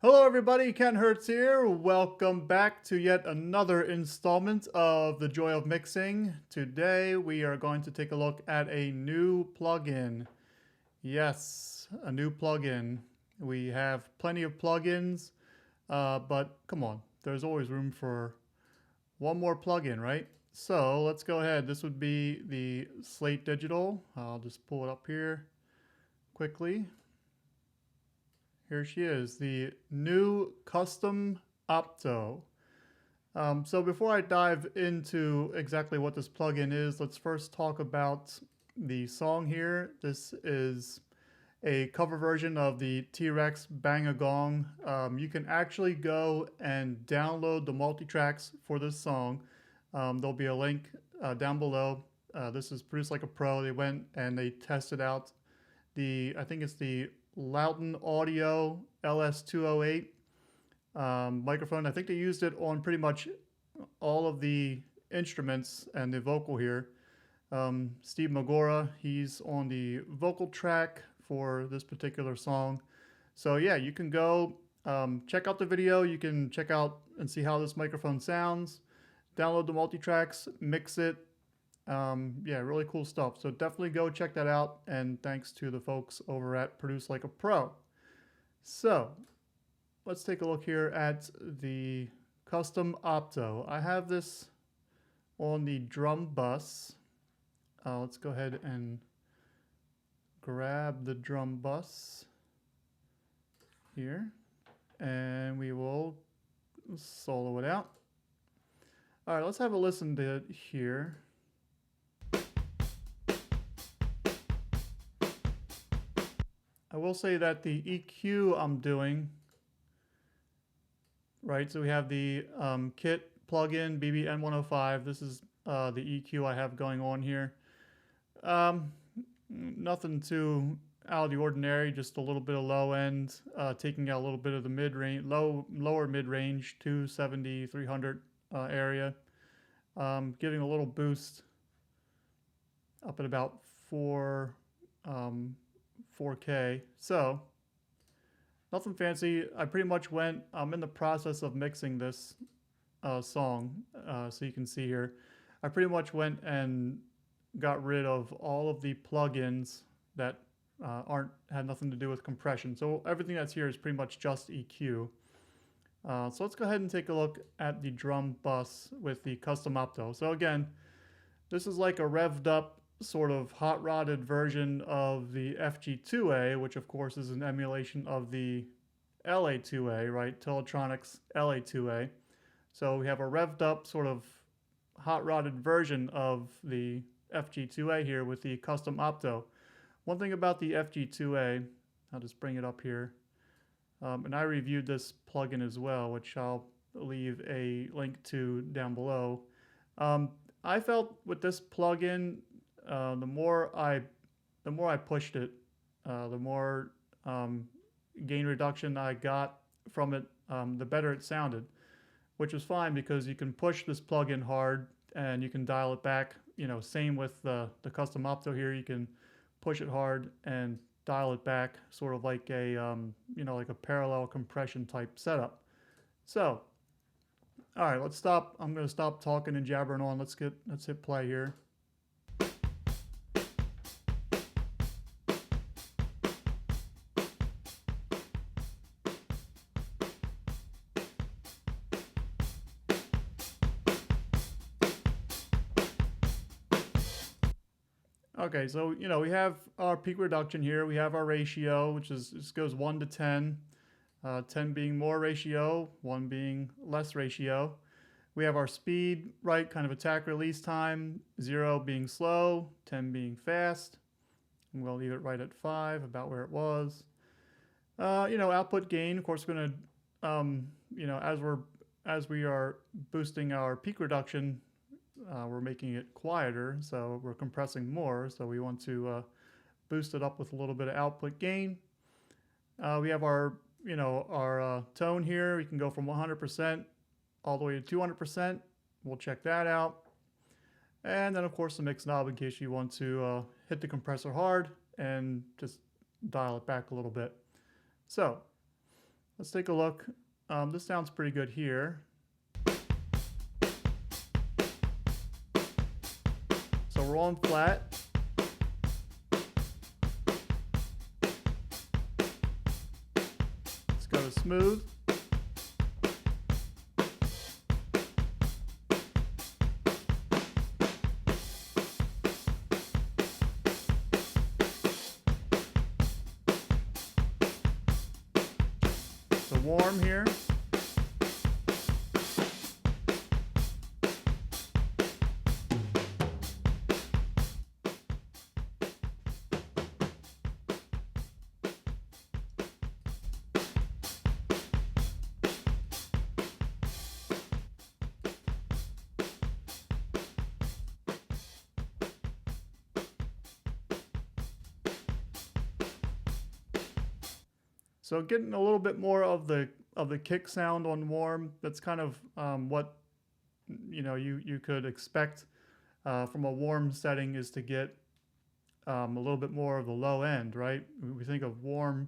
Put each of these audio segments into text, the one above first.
Hello, everybody. Ken Hertz here. Welcome back to yet another installment of The Joy of Mixing. Today, we are going to take a look at a new plugin. Yes, a new plugin. We have plenty of plugins, but come on, there's always room for one more plugin, right? So let's go ahead. This would be the Slate Digital. I'll just pull it up here quickly. Here she is, the new Custom Opto. So before I dive into exactly what this plugin is, let's first talk about the song here. This is a cover version of the T-Rex Bang a Gong. You can actually go and download the multi-tracks for this song. There'll be a link down below. This is produced like a pro. They went and they tested out I think it's the Loudon Audio LS208 microphone. I think they used it on pretty much all of the instruments and the vocal here. Steve Magora, he's on the vocal track for this particular song. So yeah, you can go check out the video. You can check out and see how this microphone sounds. Download the multi-tracks, mix it. Yeah, really cool stuff. So definitely go check that out. And thanks to the folks over at Produce Like a Pro. So let's take a look here at the Custom Opto. I have this on the drum bus. Let's go ahead and grab the drum bus here, and we will solo it out. All right, let's have a listen to it here. I will say that the EQ I'm doing, right, so we have the kit plugin BBN105. This is the EQ I have going on here. Nothing too out of the ordinary, just a little bit of low end, taking out a little bit of the mid-range, lower mid-range, 270, 300 area. Giving a little boost up at about 4K. So nothing fancy. I pretty much I'm in the process of mixing this song, so you can see here. I pretty much went and got rid of all of the plugins that had nothing to do with compression. So everything that's here is pretty much just EQ. So let's go ahead and take a look at the drum bus with the Custom Opto. So again, this is like a revved up sort of hot rodded version of the FG2A, which of course is an emulation of the LA2A, right? Teletronics LA2A. So we have a revved up sort of hot rodded version of the FG2A here with the Custom Opto. One thing about the FG2A, I'll just bring it up here, and I reviewed this plugin as well, which I'll leave a link to down below. I felt with this plugin, the more I pushed it, the more gain reduction I got from it, the better it sounded, which was fine because you can push this plugin hard and you can dial it back. You know, same with the Custom Opto here. You can push it hard and dial it back, sort of like a like a parallel compression type setup. So, all right, let's stop. I'm going to stop talking and jabbering on. Let's hit play here. Okay, so we have our peak reduction here. We have our ratio, which goes 1 to 10. 10 being more ratio, 1 being less ratio. We have our speed, right, kind of attack release time, 0 being slow, 10 being fast. I'm going to leave it right at 5, about where it was. Output gain, of course, we're going to, as we are boosting our peak reduction, we're making it quieter, so we're compressing more. So we want to boost it up with a little bit of output gain. We have our tone here. We can go from 100% all the way to 200%. We'll check that out. And then of course the mix knob in case you want to hit the compressor hard and just dial it back a little bit. So Let's take a look. This sounds pretty good here. So we're on flat. Let's go to smooth. So warm here. So getting a little bit more of the kick sound on warm. That's kind of what you could expect from a warm setting, is to get a little bit more of the low end, right? We think of warm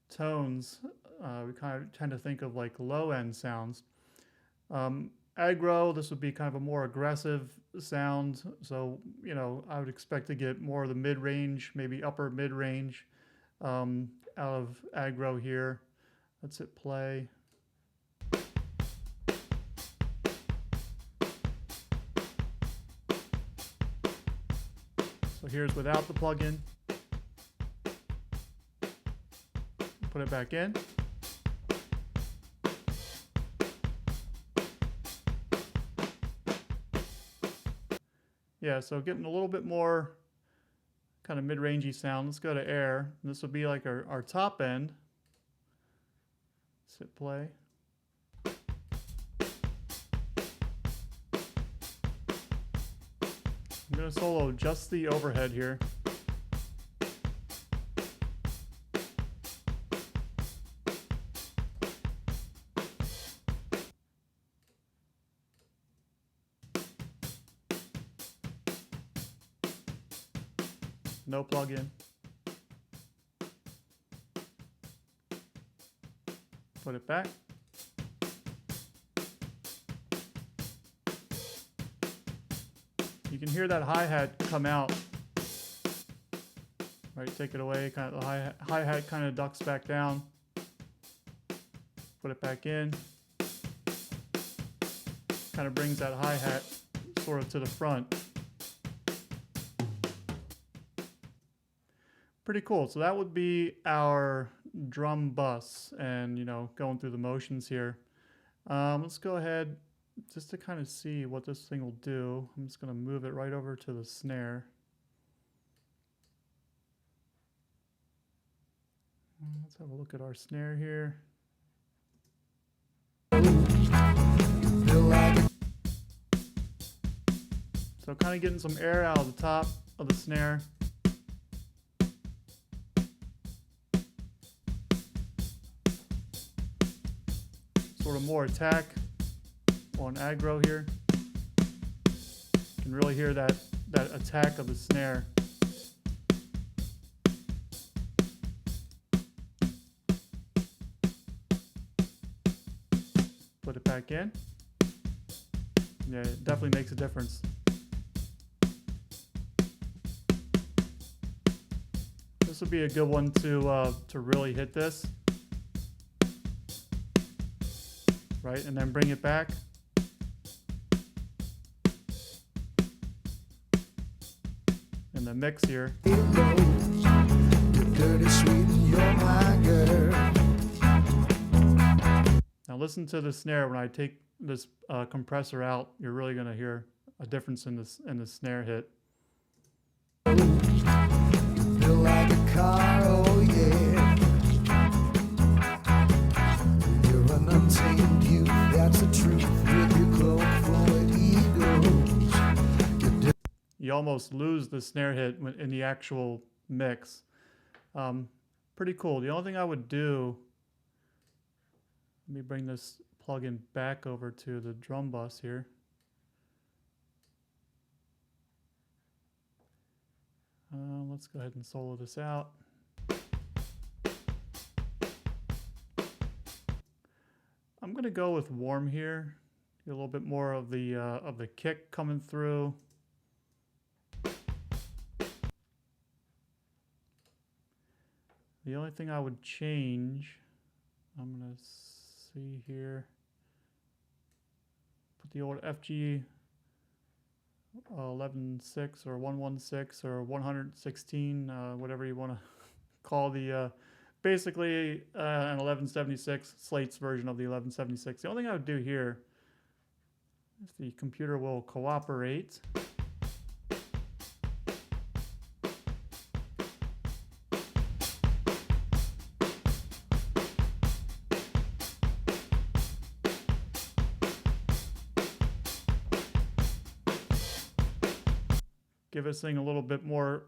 tones, we kind of tend to think of like low end sounds. Aggro, this would be kind of a more aggressive sound. So, I would expect to get more of the mid range, maybe upper mid range out of aggro here. Let's hit play. So here's without the plugin. Put it back in. Yeah, so getting a little bit more kind of mid-rangey sound. Let's go to air. And this will be like our top end. Let's hit play. I'm going to solo just the overhead here. No plugin. Put it back. You can hear that hi-hat come out. Right, take it away. Kind of the hi-hat kind of ducks back down. Put it back in. Kind of brings that hi-hat sort of to the front. Pretty cool. So that would be our drum bus, and going through the motions here. Let's go ahead just to kind of see what this thing will do. I'm just going to move it right over to the snare. Let's have a look at our snare here. So kind of getting some air out of the top of the snare. Sort of more attack on aggro here. You can really hear that attack of the snare. Put it back in. Yeah, it definitely makes a difference. This would be a good one to really hit this. Right, and then bring it back. In the mix here. Now listen to the snare. When I take this compressor out, you're really going to hear a difference in the snare hit. Feel like a car, oh yeah. You're an untamed youth, that's the truth. With your cloak full of egos. You almost lose the snare hit in the actual mix. Pretty cool. The only thing I would do, let me bring this plugin back over to the drum bus here. Let's go ahead and solo this out. I'm gonna go with warm here. Get a little bit more of the kick coming through. The only thing I would change, I'm gonna see here. Put the old FG 11.6 or 116 or 116, whatever you want to call the, basically an 1176, Slate's version of the 1176. The only thing I would do here, if the computer will cooperate, give this thing a little bit more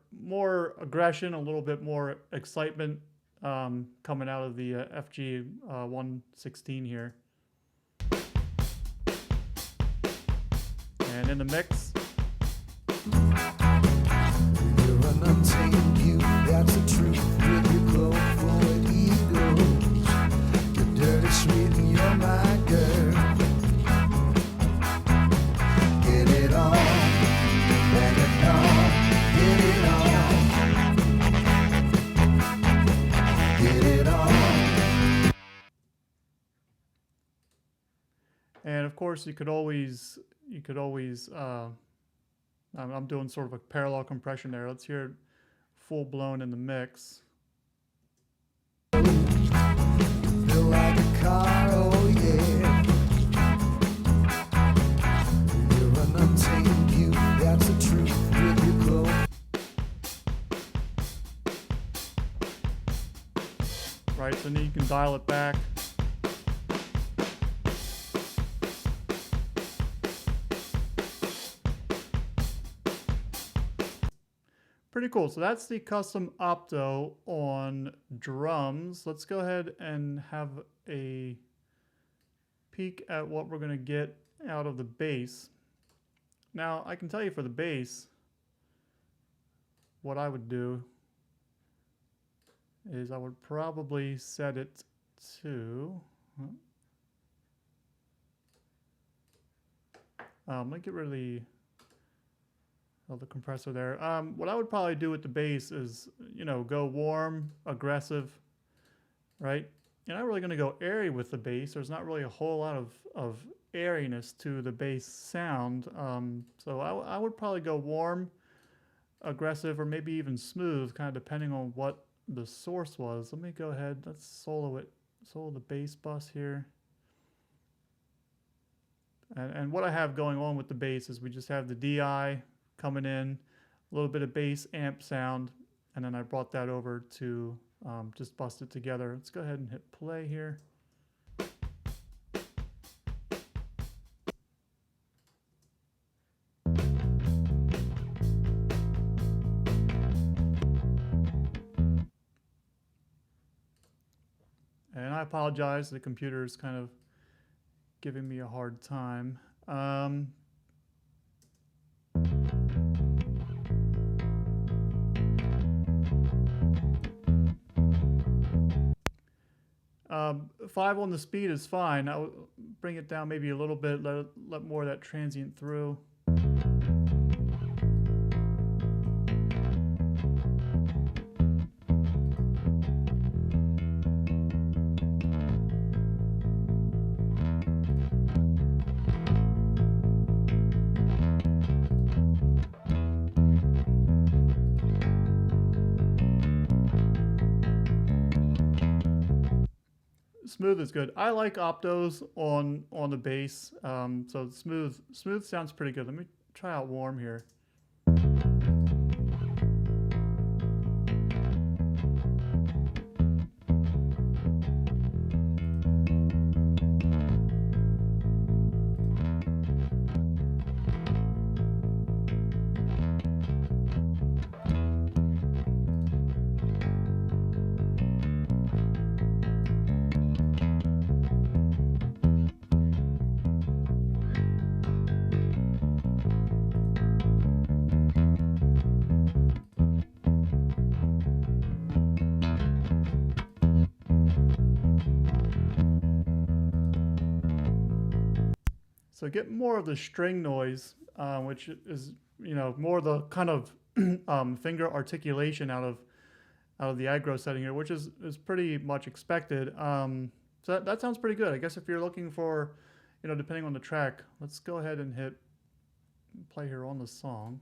aggression, a little bit more excitement coming out of the FG 116 here. And in the mix. You're an untamed beauty, that's the truth. With your glow forward egos, you're dirty, sweet, and you're my girl. Get it on, bang it on, get it on, get it on. And of course, you could always I'm doing sort of a parallel compression there. Let's hear it full blown in the mix. Feel like a car, oh yeah. You're an untamed beauty, that's the truth. With your glow. Right, so then you can dial it back. Pretty cool. So that's the custom Opto on drums. Let's go ahead and have a peek at what we're going to get out of the bass. Now, I can tell you for the bass, what I would do is I would probably set it to... let me get rid of the compressor there. What I would probably do with the bass is, you know, go warm, aggressive, right? You're not really going to go airy with the bass. There's not really a whole lot of airiness to the bass sound. So I would probably go warm, aggressive, or maybe even smooth, kind of depending on what the source was. Let me go ahead. Let's solo the bass bus here. And what I have going on with the bass is we just have the DI coming in, a little bit of bass amp sound, and then I brought that over to just bust it together. Let's go ahead and hit play here. And I apologize, the computer is kind of giving me a hard time. 5 on the speed is fine. I'll bring it down maybe a little bit, let more of that transient through. Smooth is good. I like Optos on the bass, so smooth sounds pretty good. Let me try out warm here. So get more of the string noise, which is more the kind of finger articulation out of the aggro setting here, which is pretty much expected. So that sounds pretty good. I guess if you're looking for, depending on the track, let's go ahead and hit play here on the song.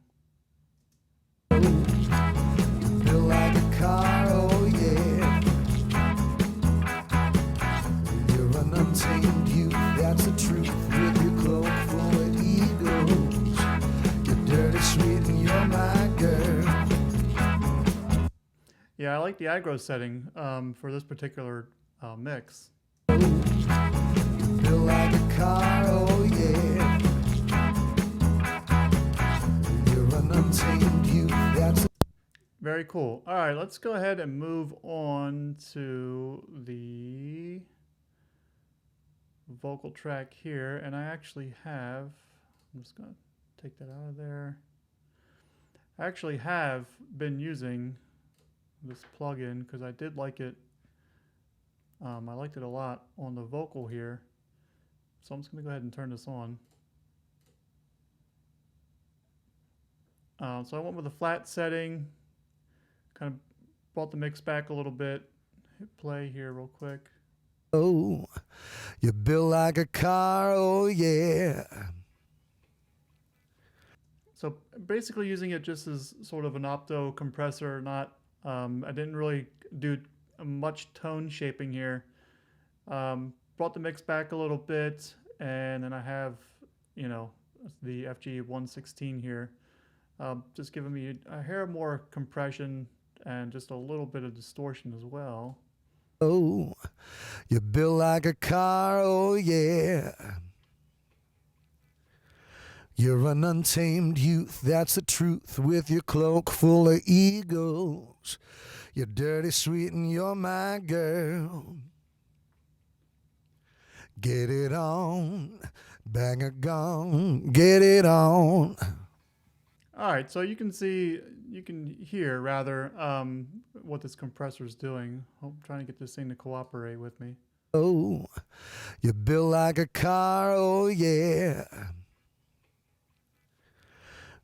Feel like a car, oh yeah. You're an untamed youth, that's the truth. With your cloak full of egos, you're dirty, sweet, and you're my girl. Yeah, I like the aggro setting for this particular mix. Feel like a car, oh yeah. You're an untamed youth, that's Very cool. All right, let's go ahead and move on to the vocal track here. And I actually have, I'm just going to take that out of there. I actually have been using this plugin because I did like it. I liked it a lot on the vocal here. So I'm just going to go ahead and turn this on. So I went with a flat setting. Kind of brought the mix back a little bit. Hit play here real quick. oh. You're built like a car, oh yeah. So basically using it just as sort of an opto compressor, not, I didn't really do much tone shaping here. Brought the mix back a little bit, and then I have, the FG 116 here. Just giving me a hair more compression and just a little bit of distortion as well. Oh, you're built like a car, oh yeah. You're an untamed youth, that's the truth. With your cloak full of egos, you're dirty, sweet, and you're my girl. Get it on, bang a gong, get it on. All right, so you can hear rather what this compressor is doing. I'm trying to get this thing to cooperate with me. Oh, you're built like a car, oh yeah.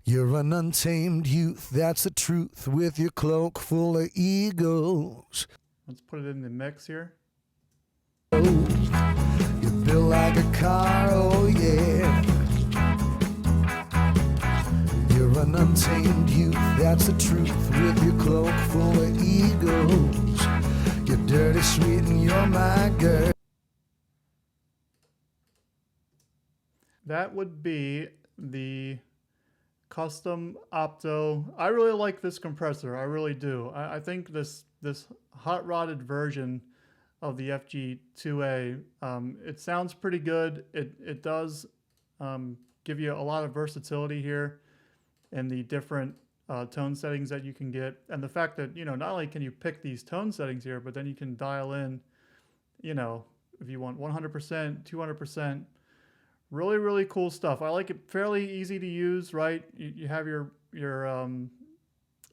You're an untamed youth, that's the truth. With your cloak full of egos. Let's put it in the mix here. Oh, you're built like a car, oh yeah. You're an untamed youth, that's the truth. With your cloak full of egos, you're dirty, sweet, and you're my girl. That would be the Custom Opto. I really like this compressor. I really do. I think this hot rodded version of the FG2A, it sounds pretty good. It does give you a lot of versatility here in the different tone settings that you can get, and the fact that not only can you pick these tone settings here, but then you can dial in, if you want 100%, 200%. Really, really cool stuff. I like it. Fairly easy to use, right? You have your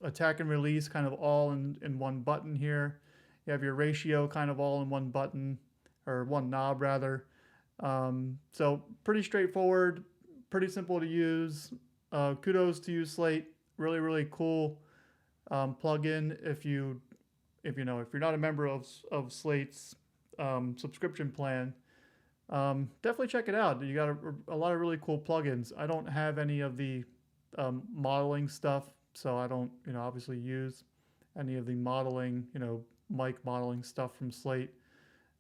attack and release kind of all in one button here. You have your ratio kind of all in one button, or one knob rather. So pretty straightforward, pretty simple to use. Kudos to you, Slate. Really, really cool plugin. If you're not a member of Slate's subscription plan, definitely check it out. You got a lot of really cool plugins. I don't have any of the modeling stuff, so I don't, obviously use any of the modeling, mic modeling stuff from Slate.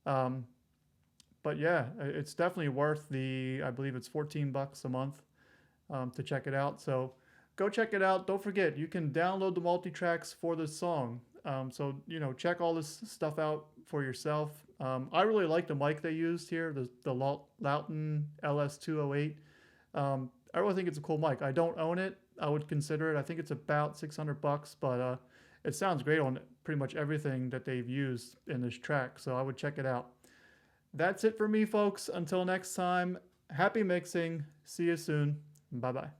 But yeah, it's definitely worth I believe it's $14 a month to check it out. So go check it out. Don't forget, you can download the multi-tracks for this song. So, check all this stuff out for yourself. I really like the mic they used here, the Lauten LS208. I really think it's a cool mic. I don't own it. I would consider it. I think it's about $600, but it sounds great on pretty much everything that they've used in this track. So I would check it out. That's it for me, folks. Until next time, happy mixing. See you soon. Bye-bye.